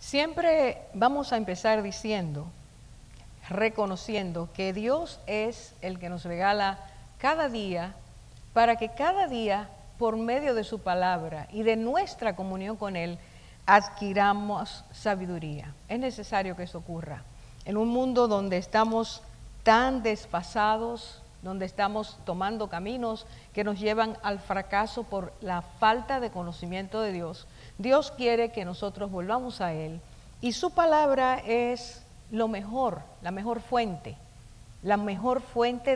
Siempre vamos a empezar diciendo, reconociendo que Dios es el que nos regala cada día para que cada día, por medio de su palabra y de nuestra comunión con Él, adquiramos sabiduría. Es necesario que eso ocurra. En un mundo donde estamos tan desfasados, donde estamos tomando caminos que nos llevan al fracaso por la falta de conocimiento de Dios, Dios quiere que nosotros volvamos a Él y su palabra es lo mejor, la mejor fuente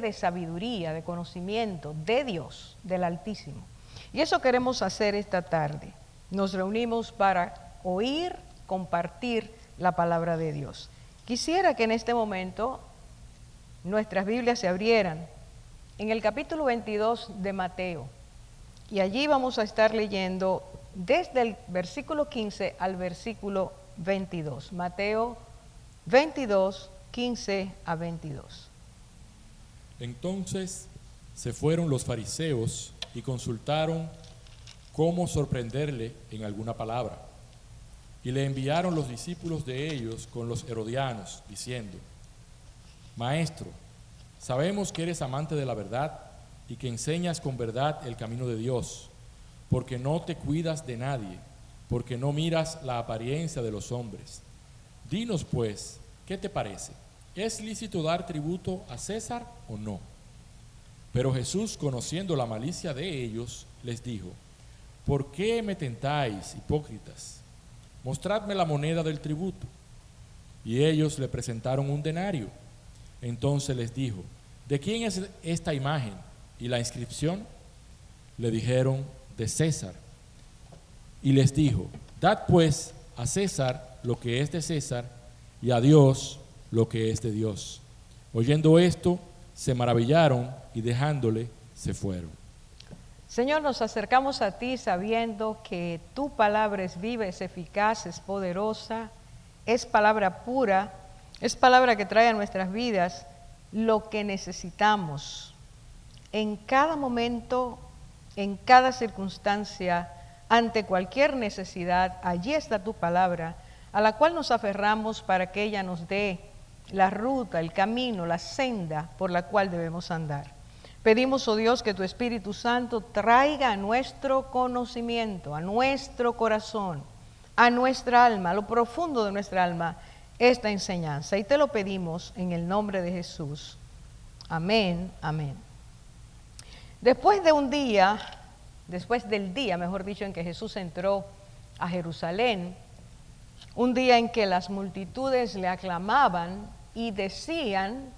de sabiduría, de conocimiento de Dios, del Altísimo. Y eso queremos hacer esta tarde. Nos reunimos para oír, compartir la palabra de Dios. Quisiera que en este momento nuestras Biblias se abrieran en el capítulo 22 de Mateo. Y allí vamos a estar leyendo desde el versículo 15 al versículo 22. Mateo 22, 15 a 22. Entonces se fueron los fariseos y consultaron cómo sorprenderle en alguna palabra. Y le enviaron los discípulos de ellos con los herodianos, diciendo: Maestro, sabemos que eres amante de la verdad y que enseñas con verdad el camino de Dios, porque no te cuidas de nadie, porque no miras la apariencia de los hombres. Dinos pues, ¿qué te parece? ¿Es lícito dar tributo a César o no? Pero Jesús, conociendo la malicia de ellos, les dijo: ¿Por qué me tentáis, hipócritas? Mostradme la moneda del tributo. Y ellos le presentaron un denario. Entonces les dijo: ¿de quién es esta imagen y la inscripción? Le dijeron: de César. Y les dijo: dad pues a César lo que es de César, y a Dios lo que es de Dios. Oyendo esto, se maravillaron y dejándole, se fueron. Señor, nos acercamos a ti sabiendo que tu palabra es viva, es eficaz, es poderosa, es palabra pura, es palabra que trae a nuestras vidas lo que necesitamos. En cada momento, en cada circunstancia, ante cualquier necesidad, allí está tu palabra, a la cual nos aferramos para que ella nos dé la ruta, el camino, la senda por la cual debemos andar. Pedimos, oh Dios, que tu Espíritu Santo traiga a nuestro conocimiento, a nuestro corazón, a nuestra alma, a lo profundo de nuestra alma, esta enseñanza. Y te lo pedimos en el nombre de Jesús. Amén, amén. Después del día, mejor dicho, en que Jesús entró a Jerusalén, un día en que las multitudes le aclamaban y decían,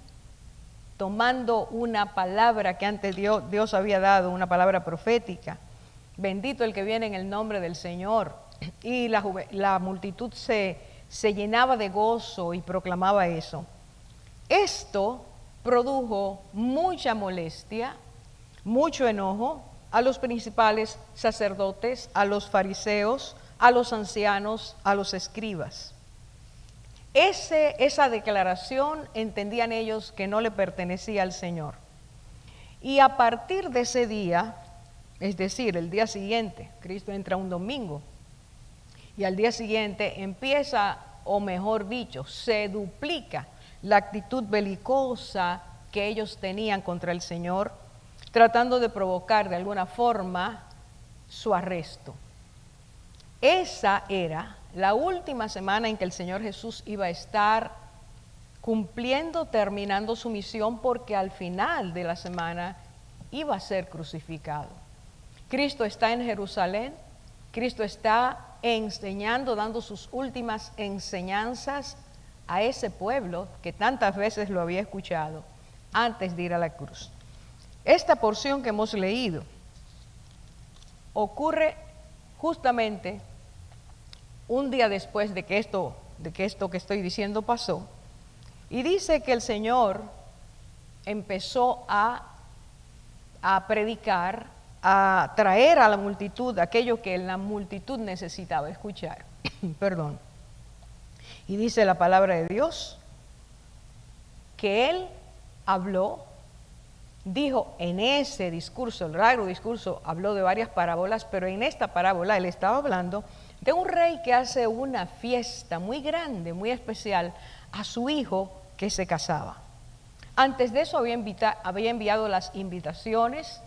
tomando una palabra que antes Dios había dado, una palabra profética: bendito el que viene en el nombre del Señor. Y la multitud se llenaba de gozo y proclamaba eso. Esto produjo mucha molestia, mucho enojo a los principales sacerdotes, a los fariseos, a los ancianos, a los escribas. Esa declaración entendían ellos que no le pertenecía al Señor. Y a partir de ese día, es decir, el día siguiente, Cristo entra un domingo, y al día siguiente empieza, o mejor dicho, se duplica la actitud belicosa que ellos tenían contra el Señor, tratando de provocar de alguna forma su arresto. Esa era la última semana en que el Señor Jesús iba a estar cumpliendo, terminando su misión, porque al final de la semana iba a ser crucificado. Cristo está en Jerusalén, Cristo está enseñando, dando sus últimas enseñanzas a ese pueblo que tantas veces lo había escuchado antes de ir a la cruz. Esta porción que hemos leído ocurre justamente un día después de que esto que estoy diciendo pasó, y dice que el Señor empezó a predicar, a traer a la multitud aquello que la multitud necesitaba escuchar. Perdón. Y dice la palabra de Dios que Él habló, dijo en ese discurso, el largo discurso, habló de varias parábolas, pero en esta parábola Él estaba hablando de un rey que hace una fiesta muy grande, muy especial a su hijo que se casaba. Antes de eso había enviado las invitaciones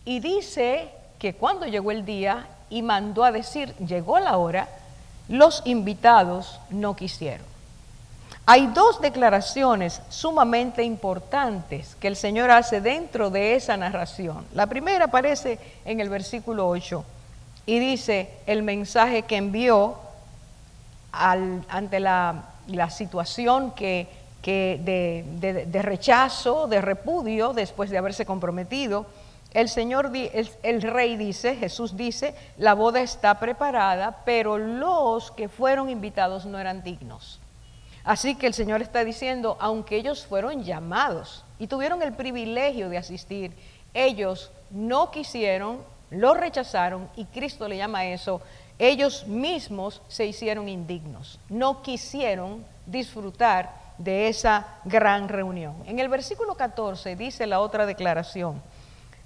y dice que cuando llegó el día y mandó a decir, llegó la hora, los invitados no quisieron. Hay dos declaraciones sumamente importantes que el Señor hace dentro de esa narración. La primera aparece en el versículo 8 y dice el mensaje que envió ante la situación de rechazo, de repudio, después de haberse comprometido. El rey dice, Jesús dice, la boda está preparada, pero los que fueron invitados no eran dignos. Así que el Señor está diciendo, aunque ellos fueron llamados y tuvieron el privilegio de asistir, ellos no quisieron, lo rechazaron, y Cristo le llama a eso, ellos mismos se hicieron indignos, no quisieron disfrutar de esa gran reunión. En el versículo 14 dice la otra declaración,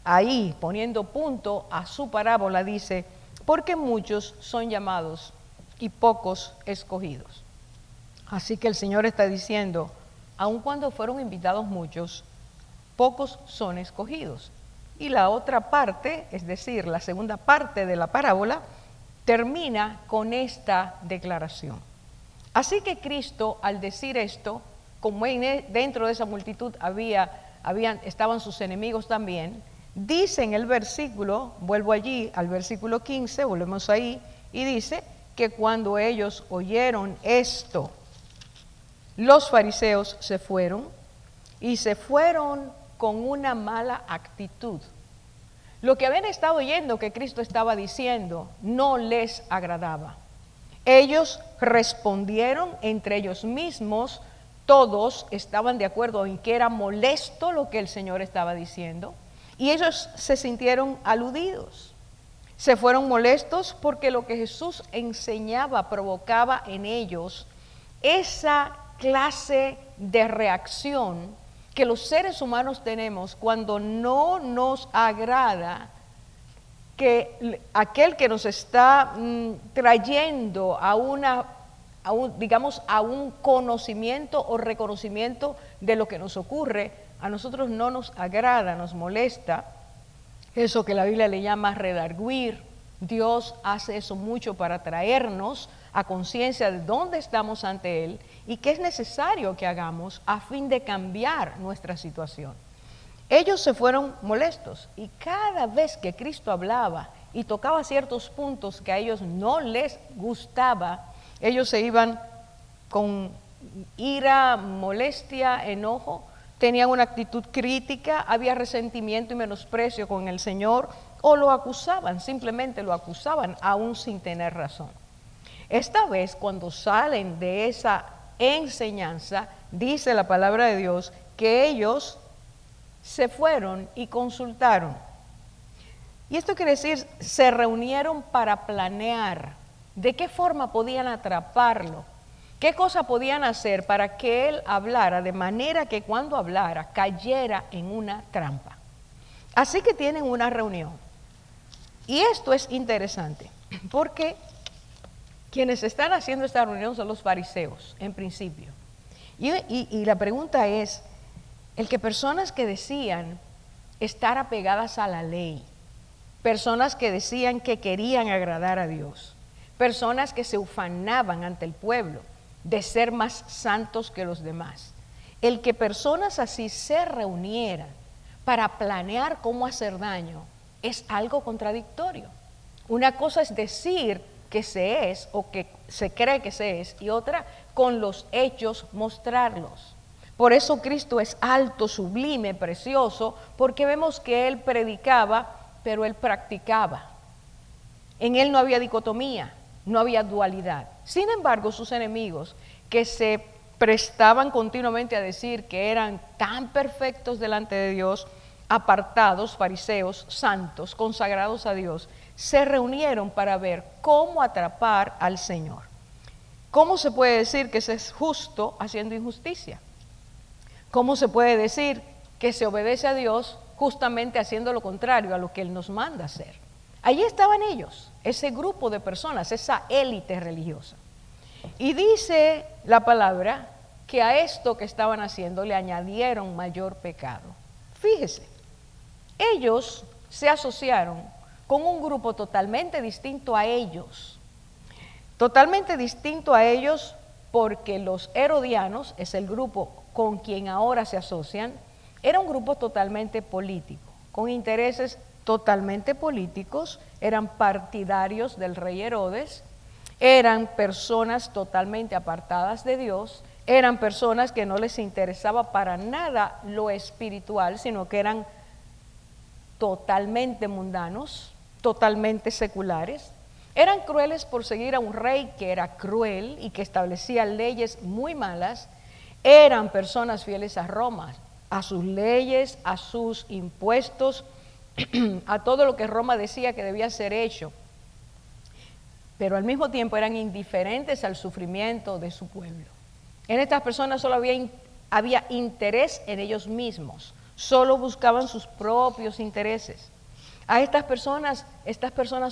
ahí poniendo punto a su parábola dice, porque muchos son llamados y pocos escogidos. Así que el Señor está diciendo, aun cuando fueron invitados muchos, pocos son escogidos. Y la otra parte, es decir, la segunda parte de la parábola, termina con esta declaración. Así que Cristo, al decir esto, como dentro de esa multitud estaban sus enemigos también, dice en el versículo, vuelvo allí al versículo 15, volvemos ahí, y dice que cuando ellos oyeron esto, los fariseos se fueron y se fueron con una mala actitud. Lo que habían estado oyendo que Cristo estaba diciendo no les agradaba. Ellos respondieron entre ellos mismos, todos estaban de acuerdo en que era molesto lo que el Señor estaba diciendo y ellos se sintieron aludidos. Se fueron molestos porque lo que Jesús enseñaba provocaba en ellos esa clase de reacción que los seres humanos tenemos cuando no nos agrada que aquel que nos está trayendo a un conocimiento o reconocimiento de lo que nos ocurre, a nosotros no nos agrada, nos molesta, eso que la Biblia le llama redarguir. Dios hace eso mucho para traernos a conciencia de dónde estamos ante Él y qué es necesario que hagamos a fin de cambiar nuestra situación. Ellos se fueron molestos y cada vez que Cristo hablaba y tocaba ciertos puntos que a ellos no les gustaba, ellos se iban con ira, molestia, enojo, tenían una actitud crítica, había resentimiento y menosprecio con el Señor, o lo acusaban, simplemente lo acusaban, aún sin tener razón. Esta vez, cuando salen de esa enseñanza, dice la palabra de Dios que ellos se fueron y consultaron. Y esto quiere decir, se reunieron para planear de qué forma podían atraparlo, qué cosa podían hacer para que él hablara, de manera que cuando hablara cayera en una trampa. Así que tienen una reunión. Y esto es interesante, porque quienes están haciendo esta reunión son los fariseos, en principio. Y la pregunta es, el que personas que decían estar apegadas a la ley, personas que decían que querían agradar a Dios, personas que se ufanaban ante el pueblo de ser más santos que los demás, el que personas así se reunieran para planear cómo hacer daño es algo contradictorio. Una cosa es decir que se es o que se cree que se es, y otra con los hechos mostrarlos. Por eso Cristo es alto, sublime, precioso, porque vemos que Él predicaba, pero Él practicaba. En Él no había dicotomía, no había dualidad. Sin embargo, sus enemigos, que se prestaban continuamente a decir que eran tan perfectos delante de Dios, apartados, fariseos, santos, consagrados a Dios, se reunieron para ver cómo atrapar al Señor. ¿Cómo se puede decir que se es justo haciendo injusticia? ¿Cómo se puede decir que se obedece a Dios justamente haciendo lo contrario a lo que Él nos manda hacer? Allí estaban ellos, ese grupo de personas, esa élite religiosa. Y dice la palabra que a esto que estaban haciendo le añadieron mayor pecado. Fíjese, ellos se asociaron con un grupo totalmente distinto a ellos. Totalmente distinto a ellos porque los herodianos, es el grupo con quien ahora se asocian, era un grupo totalmente político, con intereses totalmente políticos, eran partidarios del rey Herodes, eran personas totalmente apartadas de Dios, eran personas que no les interesaba para nada lo espiritual, sino que eran totalmente mundanos, totalmente seculares. Eran crueles por seguir a un rey que era cruel y que establecía leyes muy malas. Eran personas fieles a Roma, a sus leyes, a sus impuestos, a todo lo que Roma decía que debía ser hecho. Pero al mismo tiempo eran indiferentes al sufrimiento de su pueblo. En estas personas solo había interés en ellos mismos, solo buscaban sus propios intereses. A estas personas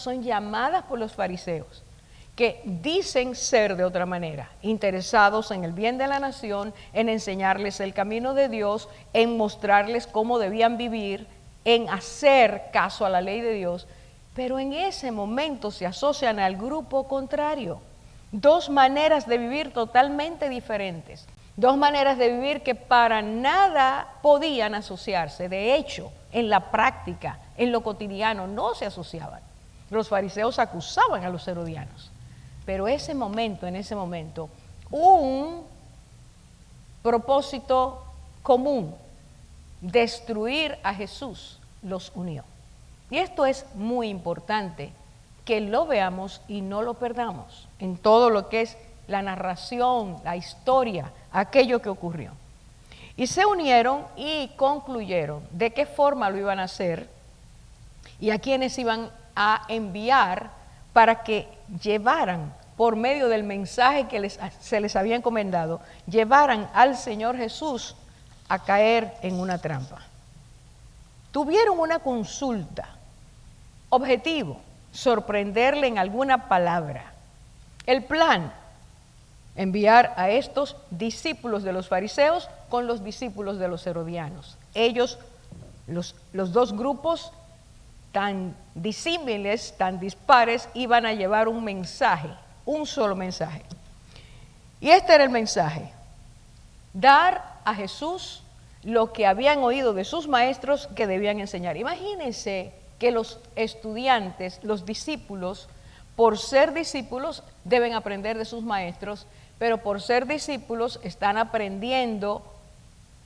son llamadas por los fariseos, que dicen ser de otra manera, interesados en el bien de la nación, en enseñarles el camino de Dios, en mostrarles cómo debían vivir, en hacer caso a la ley de Dios, pero en ese momento se asocian al grupo contrario. Dos maneras de vivir totalmente diferentes, dos maneras de vivir que para nada podían asociarse. De hecho, en la práctica, en lo cotidiano, no se asociaban. Los fariseos acusaban a los herodianos, pero en ese momento, un propósito común, destruir a Jesús, los unió. Y esto es muy importante, que lo veamos y no lo perdamos en todo lo que es la narración, la historia, aquello que ocurrió. Y se unieron y concluyeron de qué forma lo iban a hacer y a quiénes iban a enviar para que llevaran, por medio del mensaje que se les había encomendado, llevaran al Señor Jesús a caer en una trampa. Tuvieron una consulta, objetivo, sorprenderle en alguna palabra. El plan, enviar a estos discípulos de los fariseos con los discípulos de los herodianos. Ellos, los dos grupos tan disímiles, tan dispares, iban a llevar un mensaje, un solo mensaje. Y este era el mensaje: dar a Jesús lo que habían oído de sus maestros que debían enseñar. Imagínense que los estudiantes, los discípulos, por ser discípulos deben aprender de sus maestros, pero por ser discípulos están aprendiendo,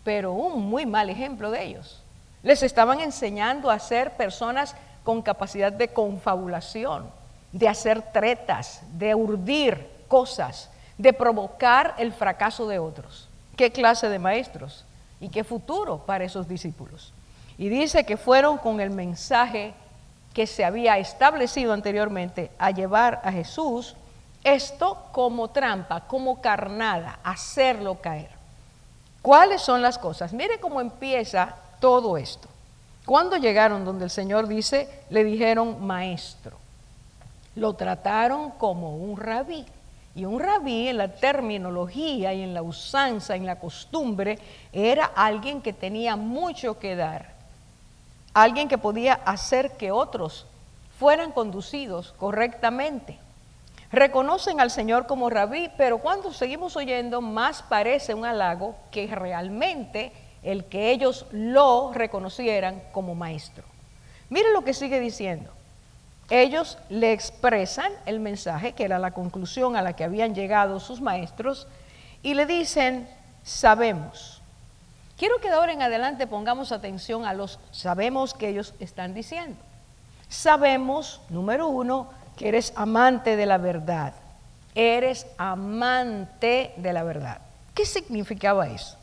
pero un muy mal ejemplo de ellos. Les estaban enseñando a ser personas con capacidad de confabulación, de hacer tretas, de urdir cosas, de provocar el fracaso de otros. ¿Qué clase de maestros? ¿Y qué futuro para esos discípulos? Y dice que fueron con el mensaje que se había establecido anteriormente a llevar a Jesús, esto como trampa, como carnada, hacerlo caer. ¿Cuáles son las cosas? Mire cómo empieza todo esto. Cuando llegaron donde el Señor dice, le dijeron maestro. Lo trataron como un rabí. Y un rabí, en la terminología y en la usanza, en la costumbre, era alguien que tenía mucho que dar. Alguien que podía hacer que otros fueran conducidos correctamente. Reconocen al Señor como rabí, pero cuando seguimos oyendo, más parece un halago que realmente el que ellos lo reconocieran como maestro. Miren lo que sigue diciendo. Ellos le expresan el mensaje, que era la conclusión a la que habían llegado sus maestros, y le dicen, sabemos. Quiero que de ahora en adelante pongamos atención a los sabemos que ellos están diciendo. Sabemos, número uno, que eres amante de la verdad. Eres amante de la verdad. ¿Qué significaba eso?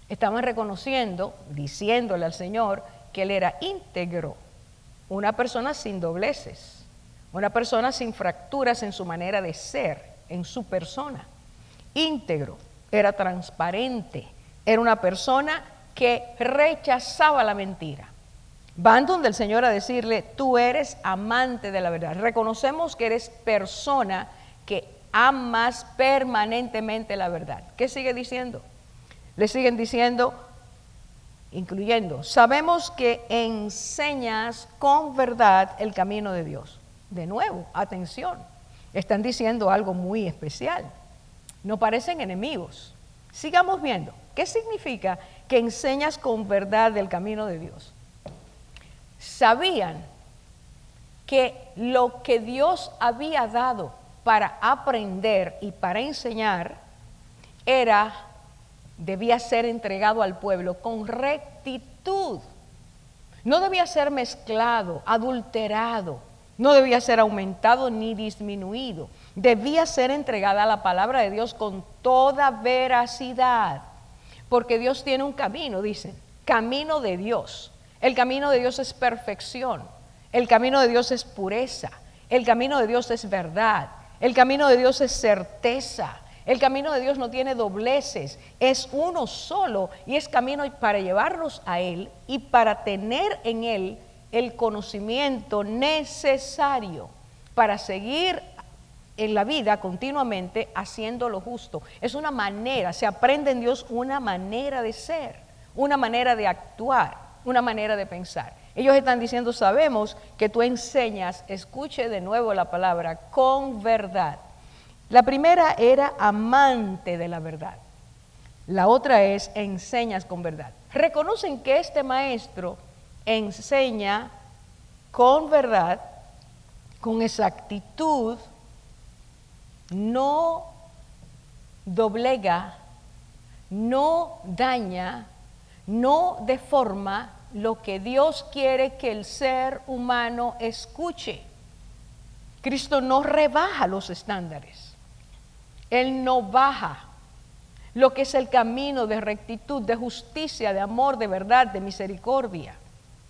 Estaban reconociendo, diciéndole al Señor que Él era íntegro, una persona sin dobleces, una persona sin fracturas en su manera de ser, en su persona. Íntegro, era transparente, era una persona que rechazaba la mentira. Van donde el Señor a decirle, tú eres amante de la verdad. Reconocemos que eres persona que amas permanentemente la verdad. ¿Qué sigue diciendo? Le siguen diciendo, incluyendo, sabemos que enseñas con verdad el camino de Dios. De nuevo, atención, están diciendo algo muy especial. No parecen enemigos. Sigamos viendo. ¿Qué significa que enseñas con verdad el camino de Dios? Sabían que lo que Dios había dado para aprender y para enseñar debía ser entregado al pueblo con rectitud. No debía ser mezclado, adulterado, no debía ser aumentado ni disminuido. Debía ser entregada la palabra de Dios con toda veracidad, porque Dios tiene un camino, dicen, camino de Dios. El camino de Dios es perfección, el camino de Dios es pureza, el camino de Dios es verdad, el camino de Dios es certeza. El camino de Dios no tiene dobleces, es uno solo y es camino para llevarnos a Él y para tener en Él el conocimiento necesario para seguir en la vida continuamente haciendo lo justo. Es una manera, se aprende en Dios una manera de ser, una manera de actuar, una manera de pensar. Ellos están diciendo, sabemos que tú enseñas, escuche de nuevo la palabra, con verdad. La primera era amante de la verdad. La otra es enseñas con verdad. Reconocen que este maestro enseña con verdad, con exactitud, no doblega, no daña, no deforma lo que Dios quiere que el ser humano escuche. Cristo no rebaja los estándares. Él no baja lo que es el camino de rectitud, de justicia, de amor, de verdad, de misericordia,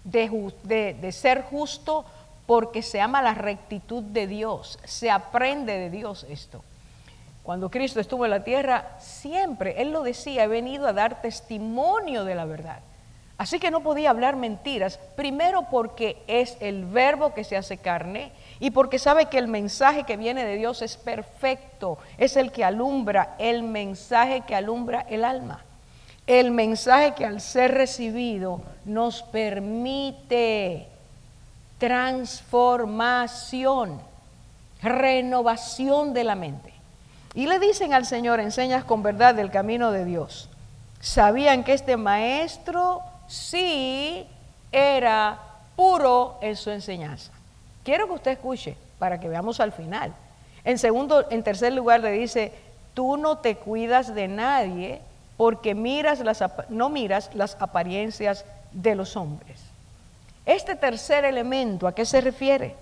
de ser justo porque se ama la rectitud de Dios, se aprende de Dios esto. Cuando Cristo estuvo en la tierra, siempre, Él lo decía, he venido a dar testimonio de la verdad. Así que no podía hablar mentiras, primero porque es el verbo que se hace carne y porque sabe que el mensaje que viene de Dios es perfecto, es el que alumbra, el mensaje que alumbra el alma. El mensaje que al ser recibido nos permite transformación, renovación de la mente. Y le dicen al Señor, enseñas con verdad el camino de Dios. Sabían que este maestro sí era puro en su enseñanza. Quiero que usted escuche para que veamos al final. En tercer lugar le dice, tú no te cuidas de nadie porque no miras las apariencias de los hombres. Este tercer elemento, ¿a qué se refiere?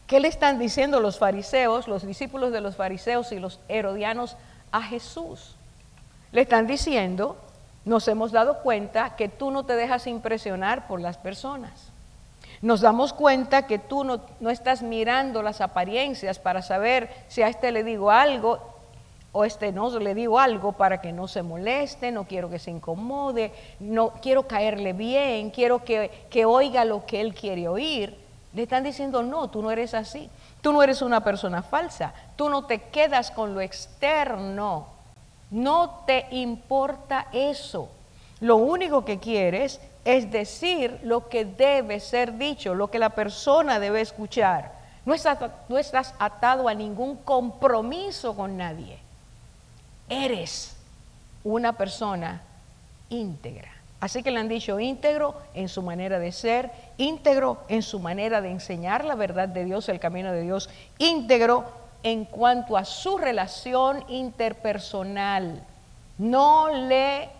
¿Qué le están diciendo los fariseos, los discípulos de los fariseos y los herodianos a Jesús? Le están diciendo, nos hemos dado cuenta que tú no te dejas impresionar por las personas. Nos damos cuenta que tú no estás mirando las apariencias para saber si a este le digo algo o a este no le digo algo para que no se moleste, no quiero que se incomode, no quiero caerle bien, quiero que oiga lo que él quiere oír. Le están diciendo, no, tú no eres así, tú no eres una persona falsa, tú no te quedas con lo externo, no te importa eso. Lo único que quieres es decir lo que debe ser dicho, lo que la persona debe escuchar. No estás atado a ningún compromiso con nadie. Eres una persona íntegra. Así que le han dicho íntegro en su manera de ser, íntegro en su manera de enseñar la verdad de Dios, el camino de Dios, íntegro en cuanto a su relación interpersonal. No le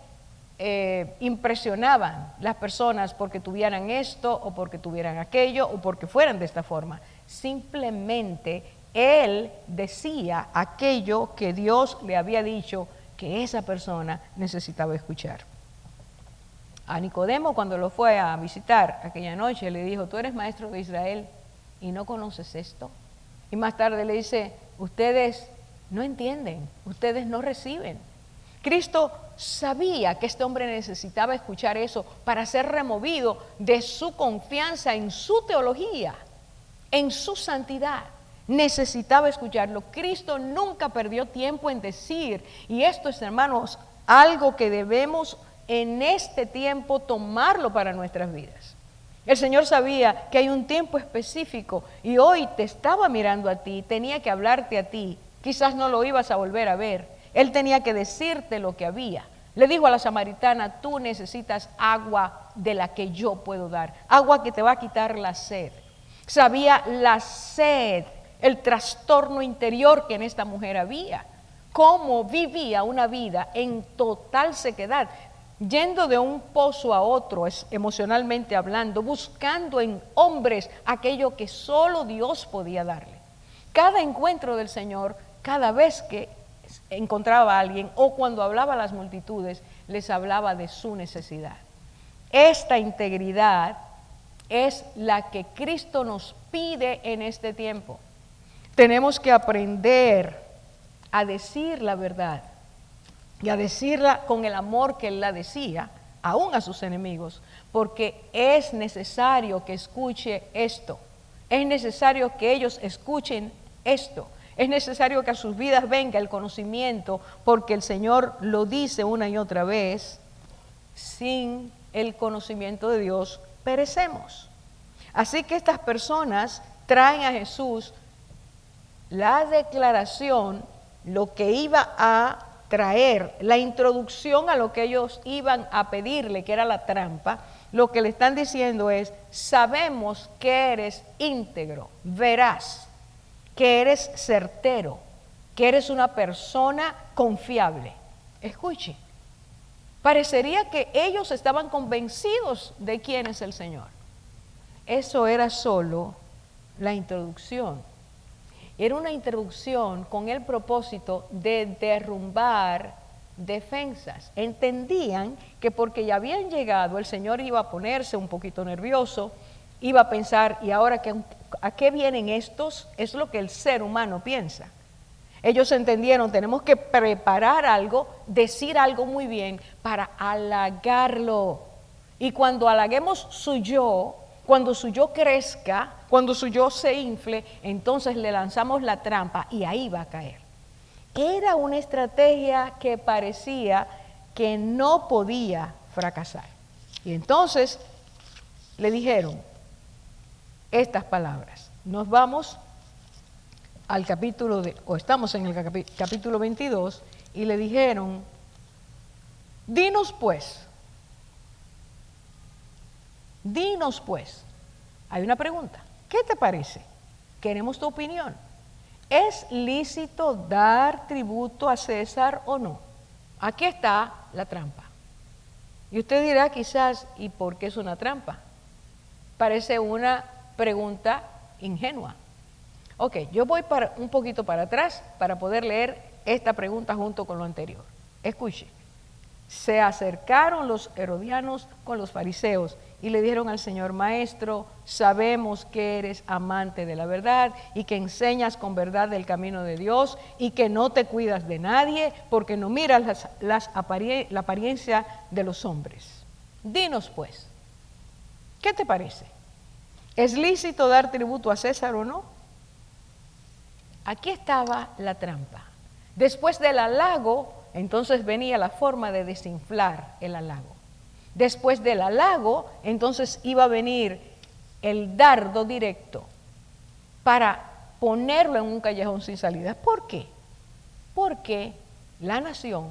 impresionaban las personas porque tuvieran esto o porque tuvieran aquello o porque fueran de esta forma. Simplemente él decía aquello que Dios le había dicho que esa persona necesitaba escuchar. A Nicodemo, cuando lo fue a visitar aquella noche, le dijo, tú eres maestro de Israel y no conoces esto. Y más tarde le dice, ustedes no entienden, ustedes no reciben. Cristo sabía que este hombre necesitaba escuchar eso para ser removido de su confianza en su teología, en su santidad. Necesitaba escucharlo. Cristo nunca perdió tiempo en decir, y esto es, hermanos, algo que debemos en este tiempo tomarlo para nuestras vidas. El Señor sabía que hay un tiempo específico y hoy te estaba mirando a ti, tenía que hablarte a ti, quizás no lo ibas a volver a ver. Él tenía que decirte lo que había. Le dijo a la samaritana, tú necesitas agua de la que yo puedo dar, agua que te va a quitar la sed. Sabía la sed, el trastorno interior que en esta mujer había, cómo vivía una vida en total sequedad, yendo de un pozo a otro, emocionalmente hablando, buscando en hombres aquello que solo Dios podía darle. Cada encuentro del Señor, cada vez que encontraba a alguien o cuando hablaba a las multitudes, les hablaba de su necesidad. Esta integridad es la que Cristo nos pide en este tiempo. Tenemos que aprender a decir la verdad y a decirla con el amor que Él la decía, aún a sus enemigos, porque es necesario que escuche esto, es necesario que ellos escuchen esto, es necesario que a sus vidas venga el conocimiento, porque el Señor lo dice una y otra vez, sin el conocimiento de Dios perecemos. Así que estas personas traen a Jesús la declaración, lo que iba a traer, la introducción a lo que ellos iban a pedirle, que era la trampa. Lo que le están diciendo es, sabemos que eres íntegro, veraz, que eres certero, que eres una persona confiable. Escuche, parecería que ellos estaban convencidos de quién es el Señor. Eso era solo la introducción. Era una introducción con el propósito de derrumbar defensas. Entendían que porque ya habían llegado, el Señor iba a ponerse un poquito nervioso, iba a pensar, ¿y ahora a qué vienen estos? Es lo que el ser humano piensa. Ellos entendieron, tenemos que preparar algo, decir algo muy bien para halagarlo. Y cuando halaguemos su yo, cuando su yo crezca, cuando su yo se infle, entonces le lanzamos la trampa y ahí va a caer. Era una estrategia que parecía que no podía fracasar. Y entonces le dijeron estas palabras. Nos vamos al capítulo estamos en el capítulo 22 y le dijeron, dinos pues, hay una pregunta, ¿qué te parece? Queremos tu opinión. ¿Es lícito dar tributo a César o no? Aquí está la trampa. Y usted dirá quizás, ¿y por qué es una trampa? Parece una pregunta ingenua. Ok, yo voy un poquito para atrás para poder leer esta pregunta junto con lo anterior. Escuche. Se acercaron los herodianos con los fariseos y le dijeron al Señor, Maestro, sabemos que eres amante de la verdad y que enseñas con verdad del camino de Dios y que no te cuidas de nadie porque no miras la apariencia de los hombres. Dinos pues, ¿qué te parece? ¿Es lícito dar tributo a César o no? Aquí estaba la trampa. Después del halago, entonces venía la forma de desinflar el halago. Después del halago, entonces iba a venir el dardo directo para ponerlo en un callejón sin salida. ¿Por qué? Porque la nación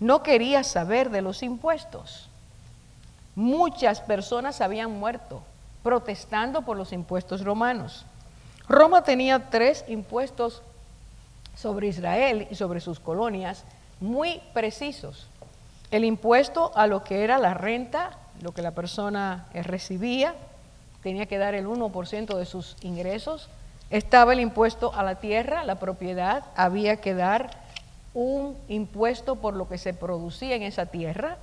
no quería saber de los impuestos. Muchas personas habían muerto protestando por los impuestos romanos. Roma tenía 3 impuestos sobre Israel y sobre sus colonias muy precisos. El impuesto a lo que era la renta, lo que la persona recibía, tenía que dar el 1% de sus ingresos. Estaba el impuesto a la tierra, la propiedad, había que dar un impuesto por lo que se producía en esa tierra.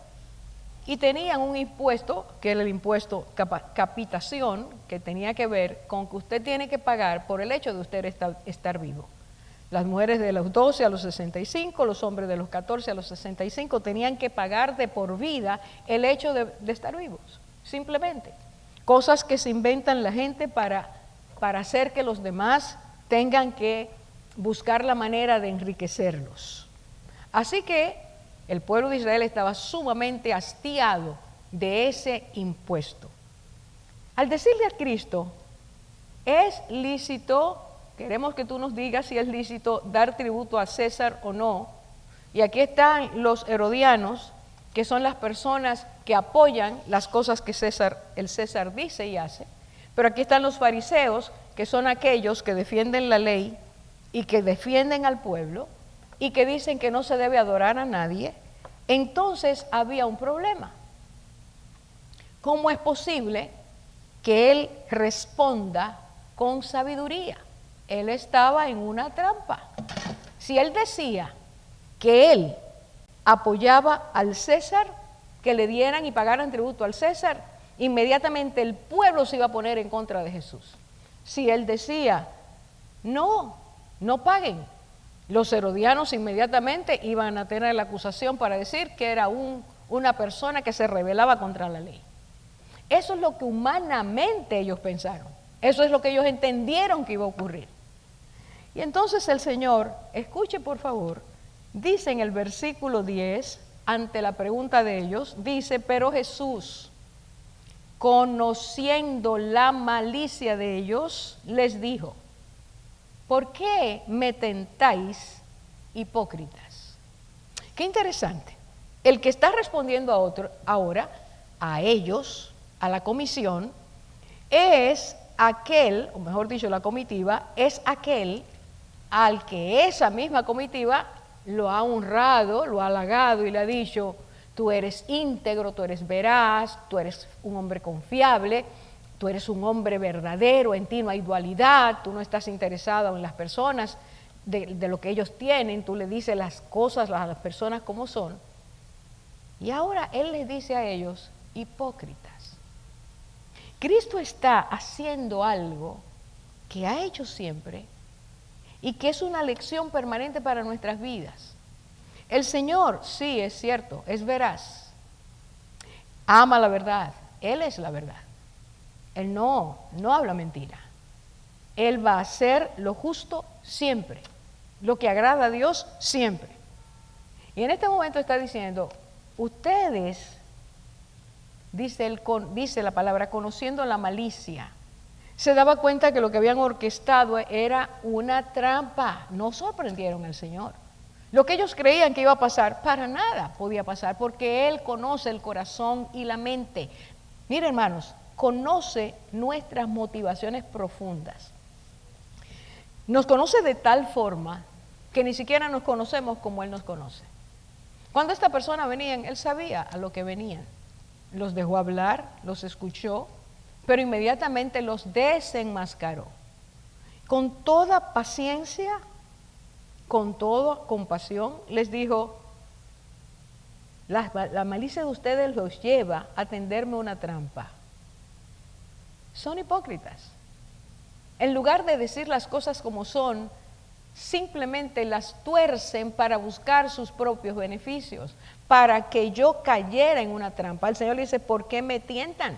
Y tenían un impuesto, que era el impuesto capitación, que tenía que ver con que usted tiene que pagar por el hecho de usted estar vivo. Las mujeres de los 12 a los 65, los hombres de los 14 a los 65 tenían que pagar de por vida el hecho de estar vivos, simplemente. Cosas que se inventan la gente para hacer que los demás tengan que buscar la manera de enriquecerlos. Así que el pueblo de Israel estaba sumamente hastiado de ese impuesto. Al decirle a Cristo, ¿es lícito? Queremos que tú nos digas si es lícito dar tributo a César o no. Y aquí están los herodianos, que son las personas que apoyan las cosas que el César dice y hace. Pero aquí están los fariseos, que son aquellos que defienden la ley y que defienden al pueblo y que dicen que no se debe adorar a nadie. Entonces había un problema. ¿Cómo es posible que él responda con sabiduría? Él estaba en una trampa. Si él decía que él apoyaba al César, que le dieran y pagaran tributo al César, inmediatamente el pueblo se iba a poner en contra de Jesús. Si él decía, no paguen, los herodianos inmediatamente iban a tener la acusación para decir que era una persona que se rebelaba contra la ley. Eso es lo que humanamente ellos pensaron. Eso es lo que ellos entendieron que iba a ocurrir. Y entonces el Señor, escuche por favor, dice en el versículo 10, ante la pregunta de ellos, dice, pero Jesús, conociendo la malicia de ellos, les dijo, ¿por qué me tentáis, hipócritas? Qué interesante. El que está respondiendo ahora, a ellos, a la comisión, es aquel, o mejor dicho, la comitiva, es aquel al que esa misma comitiva lo ha honrado, lo ha halagado y le ha dicho, tú eres íntegro, tú eres veraz, tú eres un hombre confiable, tú eres un hombre verdadero, en ti no hay dualidad, tú no estás interesado en las personas, de lo que ellos tienen, tú le dices las cosas a las personas como son. Y ahora Él les dice a ellos, hipócritas. Cristo está haciendo algo que ha hecho siempre y que es una lección permanente para nuestras vidas. El Señor, sí, es cierto, es veraz, ama la verdad, Él es la verdad. Él no habla mentira. Él va a hacer lo justo siempre, lo que agrada a Dios siempre. Y en este momento está diciendo, ustedes, dice la palabra, conociendo la malicia, se daba cuenta que lo que habían orquestado era una trampa. No sorprendieron al Señor. Lo que ellos creían que iba a pasar, para nada podía pasar, porque Él conoce el corazón y la mente. Miren, hermanos, conoce nuestras motivaciones profundas. Nos conoce de tal forma que ni siquiera nos conocemos como Él nos conoce. Cuando esta persona venían, Él sabía a lo que venían. Los dejó hablar, los escuchó, pero inmediatamente los desenmascaró. Con toda paciencia, con toda compasión, les dijo, la malicia de ustedes los lleva a tenderme una trampa. Son hipócritas. En lugar de decir las cosas como son, simplemente las tuercen para buscar sus propios beneficios, para que yo cayera en una trampa. El Señor le dice, ¿por qué me tientan?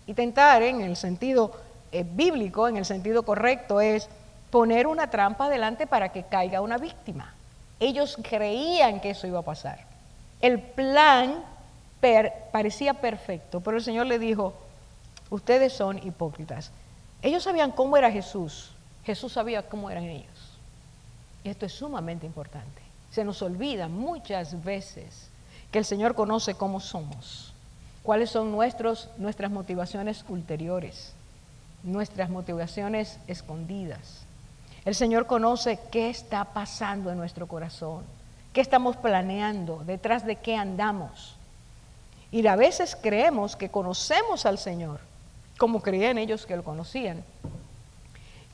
Y tentar en el sentido bíblico, en el sentido correcto, es poner una trampa delante para que caiga una víctima. Ellos creían que eso iba a pasar. El plan parecía perfecto, pero el Señor le dijo, ustedes son hipócritas. Ellos sabían cómo era Jesús. Jesús sabía cómo eran ellos. Y esto es sumamente importante. Se nos olvida muchas veces que el Señor conoce cómo somos. ¿Cuáles son nuestras motivaciones ulteriores? Nuestras motivaciones escondidas. El Señor conoce qué está pasando en nuestro corazón, qué estamos planeando, detrás de qué andamos. Y a veces creemos que conocemos al Señor, como creían ellos que lo conocían.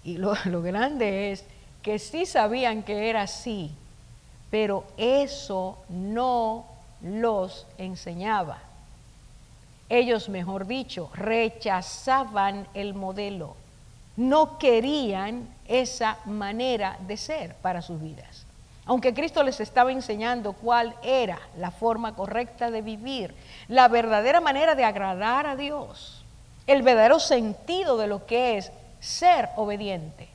Y lo grande es que sí sabían que era así, pero eso no los enseñaba. Ellos, mejor dicho, rechazaban el modelo. No querían esa manera de ser para sus vidas. Aunque Cristo les estaba enseñando cuál era la forma correcta de vivir, la verdadera manera de agradar a Dios, el verdadero sentido de lo que es ser obedientes,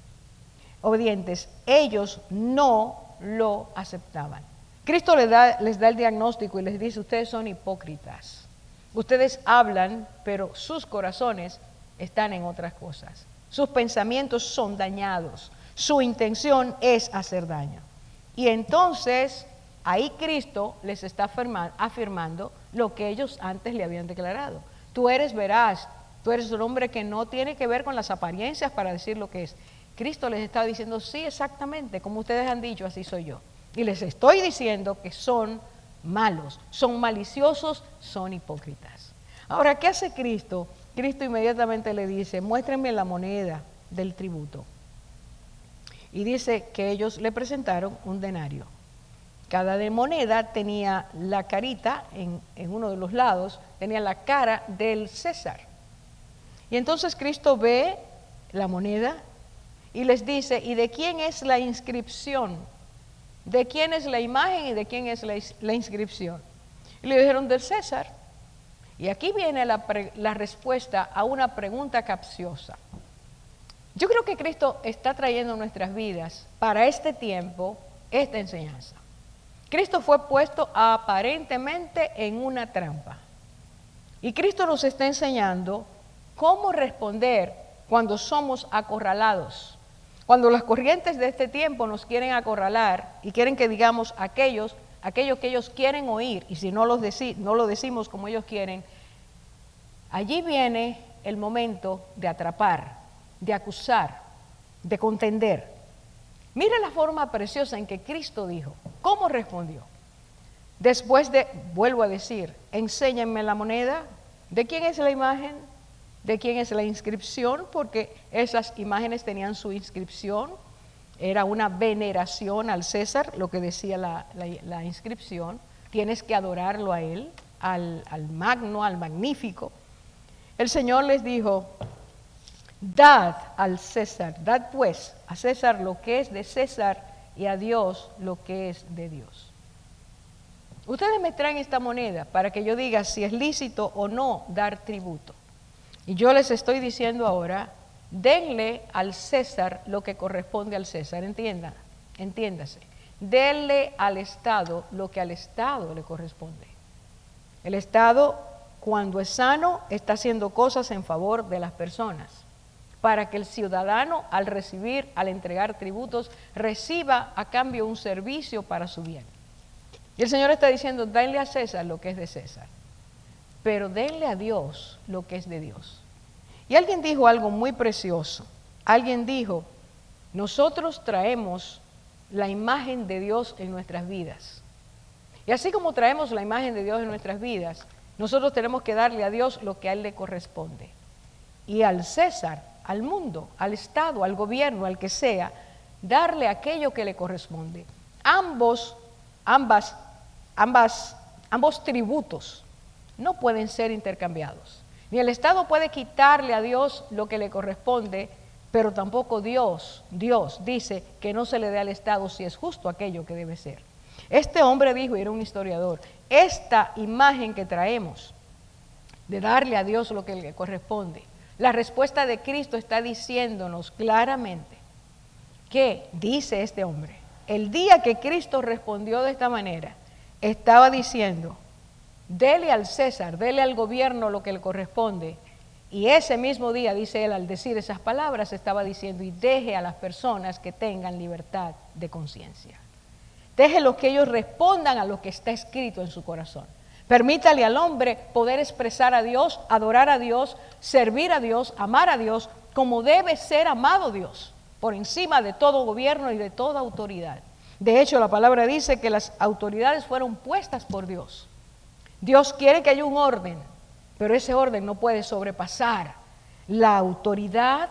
ellos no lo aceptaban. Cristo les da el diagnóstico y les dice: ustedes son hipócritas. Ustedes hablan, pero sus corazones están en otras cosas. Sus pensamientos son dañados. Su intención es hacer daño. Y entonces, ahí Cristo les está afirmando lo que ellos antes le habían declarado. Tú eres veraz, tú eres un hombre que no tiene que ver con las apariencias para decir lo que es. Cristo les está diciendo: sí, exactamente, como ustedes han dicho, así soy yo. Y les estoy diciendo que son malos, son maliciosos, son hipócritas. Ahora, ¿qué hace Cristo? Cristo inmediatamente le dice: muéstrenme la moneda del tributo. Y dice que ellos le presentaron un denario. Cada moneda tenía la carita en uno de los lados, tenía la cara del César. Y entonces Cristo ve la moneda y les dice: ¿y de quién es la inscripción? ¿De quién es la imagen y de quién es la inscripción? Y le dijeron: del César. Y aquí viene la respuesta a una pregunta capciosa. Yo creo que Cristo está trayendo a nuestras vidas para este tiempo esta enseñanza. Cristo fue puesto aparentemente en una trampa. Y Cristo nos está enseñando cómo responder cuando somos acorralados. Cuando las corrientes de este tiempo nos quieren acorralar y quieren que digamos aquello que ellos quieren oír, y si no lo decimos como ellos quieren, allí viene el momento de atrapar, de acusar, de contender. Mira la forma preciosa en que Cristo dijo. ¿Cómo respondió? Después de, vuelvo a decir, enséñenme la moneda. ¿De quién es la imagen? ¿De quién es la inscripción? Porque esas imágenes tenían su inscripción. Era una veneración al César, lo que decía la inscripción. Tienes que adorarlo a él, al magno, al magnífico. El Señor les dijo: dad al César, dad pues a César lo que es de César y a Dios lo que es de Dios. Ustedes me traen esta moneda para que yo diga si es lícito o no dar tributo. Y yo les estoy diciendo ahora: denle al César lo que corresponde al César. Entiéndase. Denle al Estado lo que al Estado le corresponde. El Estado, cuando es sano, está haciendo cosas en favor de las personas, para que el ciudadano, al entregar tributos, reciba a cambio un servicio para su bien. Y el Señor está diciendo: denle a César lo que es de César, pero denle a Dios lo que es de Dios. Y alguien dijo algo muy precioso. Alguien dijo: nosotros traemos la imagen de Dios en nuestras vidas. Y así como traemos la imagen de Dios en nuestras vidas, nosotros tenemos que darle a Dios lo que a Él le corresponde. Y al César, al mundo, al Estado, al gobierno, al que sea, darle aquello que le corresponde. Ambos tributos no pueden ser intercambiados. Ni el Estado puede quitarle a Dios lo que le corresponde, pero tampoco Dios dice que no se le dé al Estado si es justo aquello que debe ser. Este hombre dijo, y era un historiador: esta imagen que traemos de darle a Dios lo que le corresponde, la respuesta de Cristo está diciéndonos claramente que, dice este hombre, el día que Cristo respondió de esta manera, estaba diciendo: dele al César, dele al gobierno lo que le corresponde. Y ese mismo día, dice él, al decir esas palabras, estaba diciendo: y deje a las personas que tengan libertad de conciencia. Déjelos que ellos respondan a lo que está escrito en su corazón. Permítale al hombre poder expresar a Dios, adorar a Dios, servir a Dios, amar a Dios, como debe ser amado Dios, por encima de todo gobierno y de toda autoridad. De hecho, la palabra dice que las autoridades fueron puestas por Dios. Dios quiere que haya un orden, pero ese orden no puede sobrepasar la autoridad,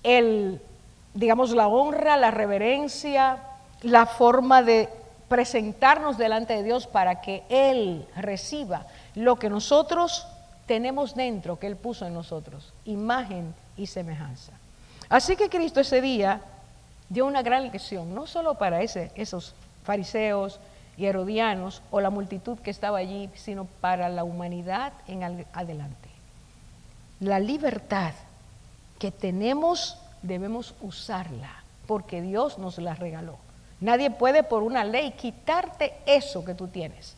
la honra, la reverencia, la forma de presentarnos delante de Dios para que Él reciba lo que nosotros tenemos dentro, que Él puso en nosotros, imagen y semejanza. Así que Cristo ese día dio una gran lección, no solo para esos fariseos y herodianos o la multitud que estaba allí, sino para la humanidad en adelante. La libertad que tenemos debemos usarla porque Dios nos la regaló. Nadie puede por una ley quitarte eso que tú tienes,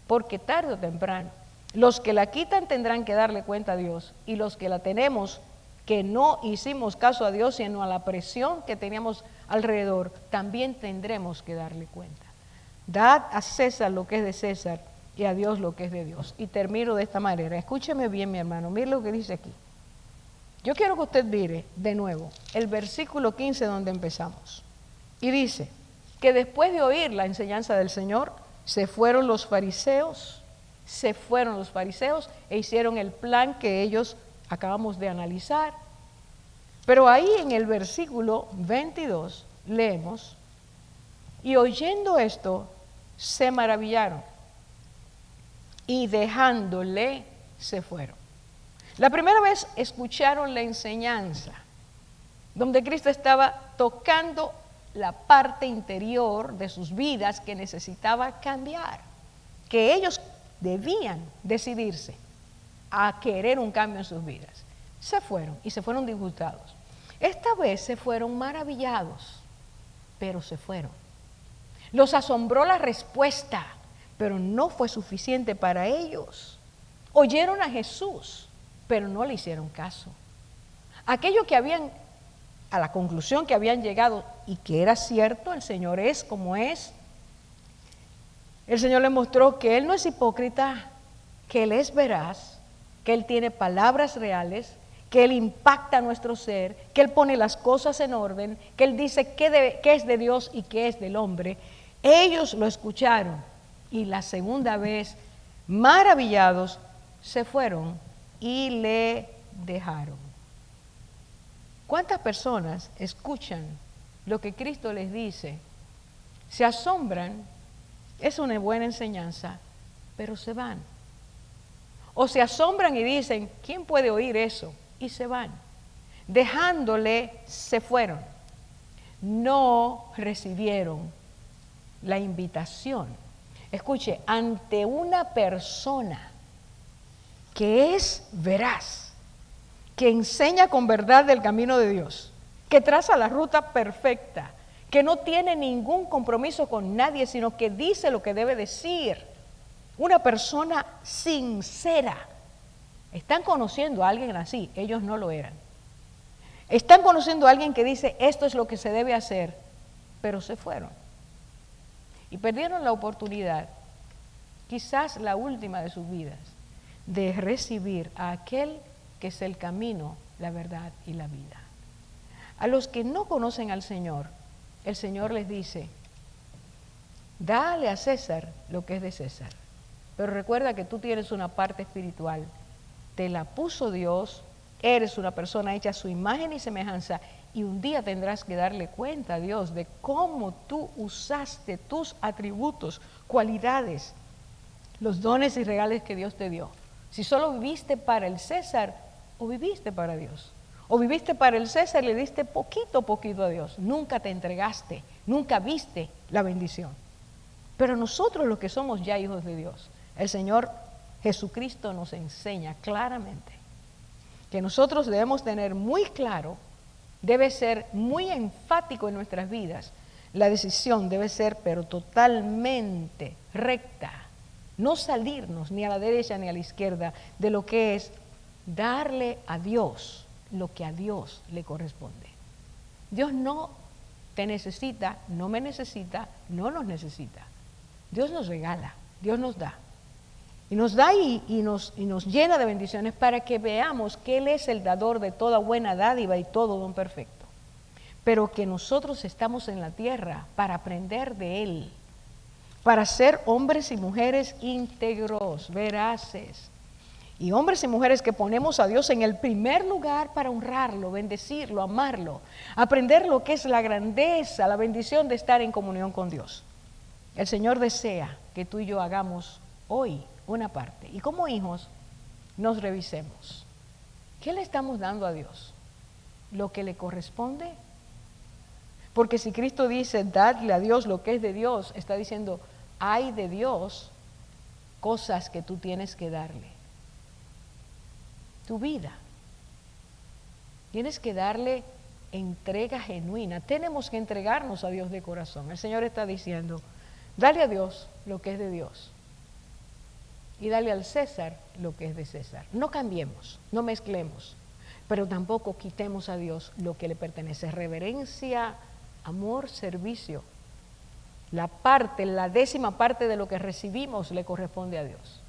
porque tarde o temprano los que la quitan tendrán que darle cuenta a Dios, y los que la tenemos que no hicimos caso a Dios sino a la presión que teníamos alrededor, también tendremos que darle cuenta. Dad a César lo que es de César y a Dios lo que es de Dios. Y termino de esta manera. Escúcheme bien, mi hermano, mire lo que dice aquí. Yo quiero que usted mire de nuevo el versículo 15 donde empezamos. Y dice que después de oír la enseñanza del Señor, se fueron los fariseos e hicieron el plan que ellos acabamos de analizar. Pero ahí en el versículo 22 leemos: y oyendo esto, se maravillaron y dejándole se fueron. La primera vez escucharon la enseñanza, donde Cristo estaba tocando la parte interior de sus vidas que necesitaba cambiar, que ellos debían decidirse a querer un cambio en sus vidas. Se fueron y se fueron disgustados. Esta vez se fueron maravillados, pero se fueron. Los asombró la respuesta, pero no fue suficiente para ellos. Oyeron a Jesús, pero no le hicieron caso. Aquello que a la conclusión que habían llegado y que era cierto, el Señor es como es. El Señor les mostró que Él no es hipócrita, que Él es veraz, que Él tiene palabras reales, que Él impacta nuestro ser, que Él pone las cosas en orden, que Él dice qué es de Dios y qué es del hombre. Ellos lo escucharon y la segunda vez, maravillados, se fueron y le dejaron. ¿Cuántas personas escuchan lo que Cristo les dice, se asombran, es una buena enseñanza, pero se van? O se asombran y dicen, ¿quién puede oír eso? Y se van. Dejándole, se fueron. No recibieron la invitación. Escuche, ante una persona que es veraz, que enseña con verdad del camino de Dios, que traza la ruta perfecta, que no tiene ningún compromiso con nadie, sino que dice lo que debe decir. Una persona sincera. Están conociendo a alguien así, ellos no lo eran. Están conociendo a alguien que dice, esto es lo que se debe hacer, pero se fueron. Y perdieron la oportunidad, quizás la última de sus vidas, de recibir a aquel que es el camino, la verdad y la vida. A los que no conocen al Señor, el Señor les dice, dale a César lo que es de César. Pero recuerda que tú tienes una parte espiritual, te la puso Dios, eres una persona hecha a su imagen y semejanza, y un día tendrás que darle cuenta a Dios de cómo tú usaste tus atributos, cualidades, los dones y regalos que Dios te dio. Si solo viviste para el César o viviste para Dios. O viviste para el César y le diste poquito a poquito a Dios. Nunca te entregaste, nunca viste la bendición. Pero nosotros los que somos ya hijos de Dios, el Señor Jesucristo nos enseña claramente que nosotros debemos tener muy claro, debe ser muy enfático en nuestras vidas. La decisión debe ser pero totalmente recta. No salirnos ni a la derecha ni a la izquierda de lo que es darle a Dios lo que a Dios le corresponde. Dios no te necesita, no me necesita, no nos necesita. Dios nos regala, Dios nos da. Y nos da y nos llena de bendiciones para que veamos que Él es el dador de toda buena dádiva y todo don perfecto. Pero que nosotros estamos en la tierra para aprender de Él, para ser hombres y mujeres íntegros, veraces, y hombres y mujeres que ponemos a Dios en el primer lugar para honrarlo, bendecirlo, amarlo, aprender lo que es la grandeza, la bendición de estar en comunión con Dios. El Señor desea que tú y yo hagamos hoy una parte, y como hijos nos revisemos. ¿Qué le estamos dando a Dios? lo que le corresponde? Porque si Cristo dice, dadle a Dios lo que es de Dios, está diciendo, hay de Dios cosas que tú tienes que darle. Tu vida. Tienes que darle entrega genuina. Tenemos que entregarnos a Dios de corazón. El Señor está diciendo, dale a Dios lo que es de Dios y dale al César lo que es de César. No cambiemos, no mezclemos, pero tampoco quitemos a Dios lo que le pertenece. Reverencia, amor, servicio. La 10ª parte de lo que recibimos le corresponde a Dios.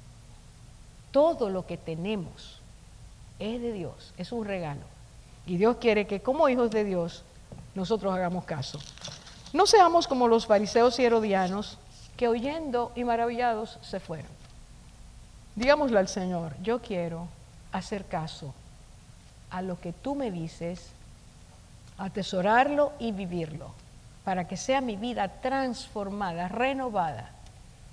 Todo lo que tenemos es de Dios, es un regalo. Y Dios quiere que como hijos de Dios nosotros hagamos caso. No seamos como los fariseos y herodianos que oyendo y maravillados se fueron. Digámosle al Señor, yo quiero hacer caso a lo que tú me dices, atesorarlo y vivirlo, para que sea mi vida transformada, renovada,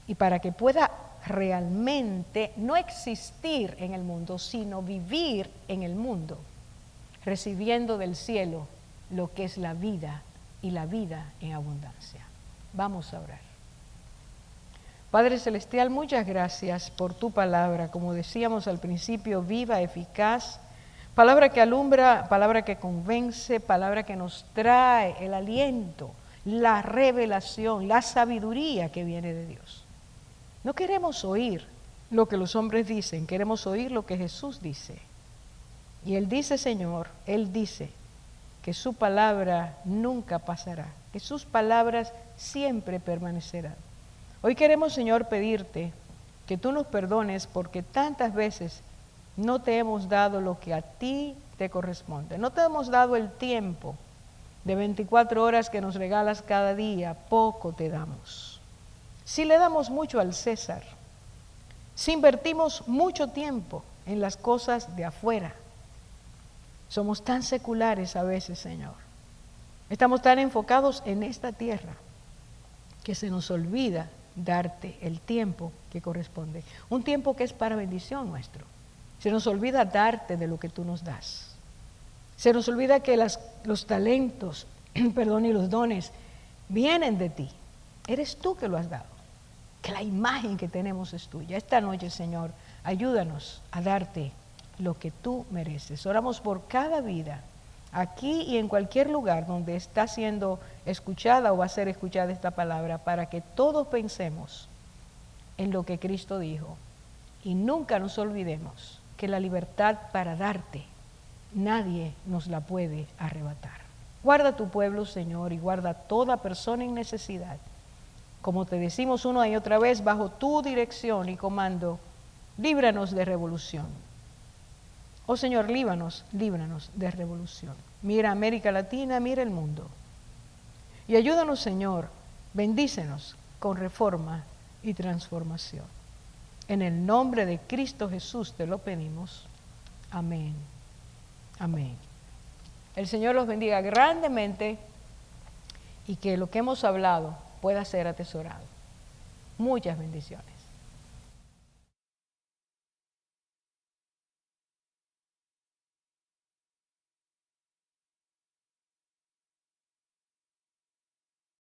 y para que pueda realmente no existir en el mundo, sino vivir en el mundo, recibiendo del cielo lo que es la vida y la vida en abundancia. Vamos a orar. Padre Celestial, muchas gracias por tu palabra, como decíamos al principio, viva, eficaz, palabra que alumbra, palabra que convence, palabra que nos trae el aliento, la revelación, la sabiduría que viene de Dios. No queremos oír lo que los hombres dicen, queremos oír lo que Jesús dice. Y Él dice, Señor, Él dice que su palabra nunca pasará, que sus palabras siempre permanecerán. Hoy queremos, Señor, pedirte que tú nos perdones porque tantas veces no te hemos dado lo que a ti te corresponde. No te hemos dado el tiempo de 24 horas que nos regalas cada día, poco te damos. Si le damos mucho al César, si invertimos mucho tiempo en las cosas de afuera, somos tan seculares a veces, Señor. Estamos tan enfocados en esta tierra que se nos olvida darte el tiempo que corresponde. Un tiempo que es para bendición nuestro. Se nos olvida darte de lo que tú nos das. Se nos olvida que los talentos, y los dones vienen de ti. Eres tú que lo has dado. Que la imagen que tenemos es tuya. Esta noche, Señor, ayúdanos a darte lo que tú mereces. Oramos por cada vida, aquí y en cualquier lugar donde está siendo escuchada o va a ser escuchada esta palabra, para que todos pensemos en lo que Cristo dijo y nunca nos olvidemos que la libertad para darte nadie nos la puede arrebatar. Guarda tu pueblo, Señor, y guarda toda persona en necesidad. Como te decimos una y otra vez, bajo tu dirección y comando, líbranos de revolución. Oh Señor, líbranos de revolución. Mira América Latina, mira el mundo. Y ayúdanos, Señor, bendícenos con reforma y transformación. En el nombre de Cristo Jesús te lo pedimos. Amén. Amén. El Señor los bendiga grandemente y que lo que hemos hablado pueda ser atesorado. Muchas bendiciones.